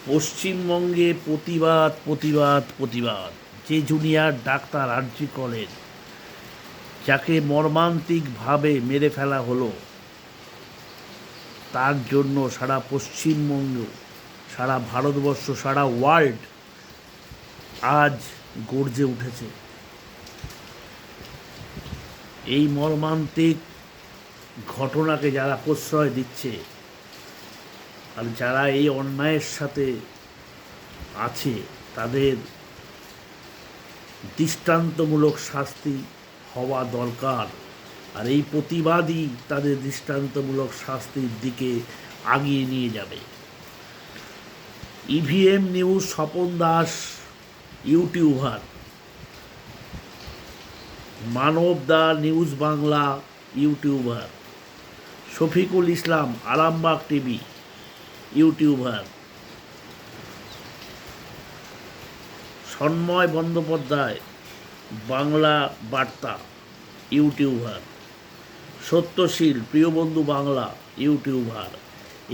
পশ্চিমবঙ্গে প্রতিবাদ প্রতিবাদ প্রতিবাদ। যে জুনিয়র ডাক্তার আরজি কলেজ, যাকে মর্মান্তিকভাবে মেরে ফেলা হলো, তার জন্য সারা পশ্চিমবঙ্গ, সারা ভারতবর্ষ, সারা ওয়ার্ল্ড আজ গর্জে উঠেছে। এই মর্মান্তিক ঘটনাকে যারা প্রশ্রয় দিচ্ছে আর যারা এই অন্যায়ের সাথে আছে, তাদের দৃষ্টান্তমূলক শাস্তি হওয়া দরকার। আর এই প্রতিবাদই তাদের দৃষ্টান্তমূলক শাস্তির দিকে আগিয়ে নিয়ে যাবে। EVM news Swapan Das YouTuber, Manab the news Bangla YouTuber, Shafikul Islam Arambagh TV YouTuber, Sanmay Bandyopadhyay Bangla Barta YouTuber, Satyashil Priyabandhu Bangla YouTuber,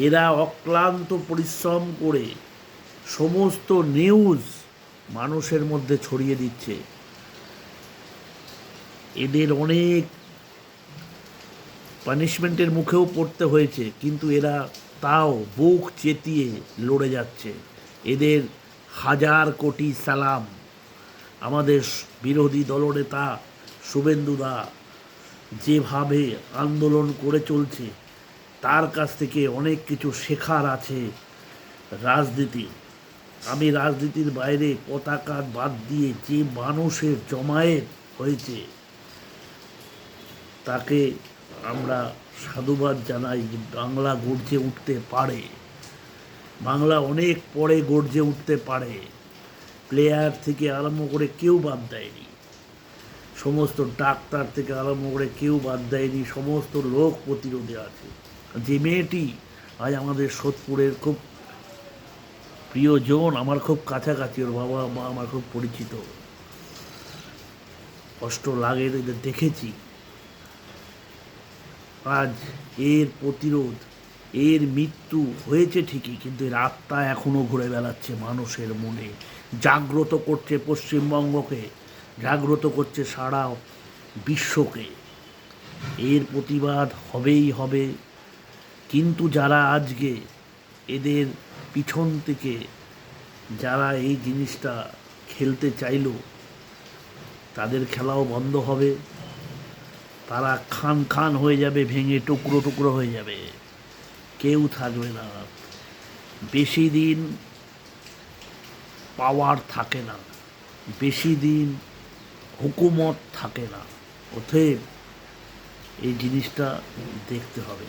এরা অক্লান্ত পরিশ্রম করে সমস্ত নিউজ মানুষের মধ্যে ছড়িয়ে দিচ্ছে। এদের অনেক পানিশমেন্টের মুখেও পড়তে হয়েছে, কিন্তু এরা তাও বুক চেতিয়ে লড়ে যাচ্ছে। এদের হাজার কোটি সালাম। আমাদের বিরোধী দলনেতা শুভেন্দুদা যেভাবে আন্দোলন করে চলছে, তার কাছ থেকে অনেক কিছু শেখার আছে। রাজনীতি, আমি রাজনীতির বাইরে পতাকা বাদ দিয়ে যে মানুষের জমায়েত হয়েছে, তাকে আমরা সাধুবাদ জানাই যে বাংলা গর্জে উঠতে পারে। বাংলা অনেক পরে গর্জে উঠতে পারে। প্লেয়ার থেকে আরম্ভ করে কেউ বাদ দেয়নি, সমস্ত ডাক্তার থেকে আরম্ভ করে কেউ বাদ দেয়নি। সমস্ত রোগ প্রতিরোধে আছে। যে মেয়েটি আজ আমাদের সোদপুরের খুব প্রিয়জন, আমার খুব কাছাকাছি, ওর বাবা মা আমার খুব পরিচিত, কষ্ট লাগে এদের দেখেছি। আজ এর প্রতিরোধ, এর মৃত্যু হয়েছে ঠিকই, কিন্তু এর আত্মা এখনও ঘুরে বেড়াচ্ছে মানুষের মনে, জাগ্রত করছে পশ্চিমবঙ্গকে, জাগ্রত করছে সারা বিশ্বকে। এর প্রতিবাদ হবেই হবে। কিন্তু যারা আজকে এদের পিছন থেকে যারা এই জিনিসটা খেলতে চাইল, তাদের খেলাও বন্ধ হবে। তারা খান খান হয়ে যাবে, ভেঙে টুকরো টুকরো হয়ে যাবে, কেউ থাকবে না। বেশি দিন পাওয়ার থাকে না, বেশি দিন হুকুমত থাকে না। অতএব এই জিনিসটা দেখতে হবে।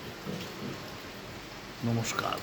নমস্কার।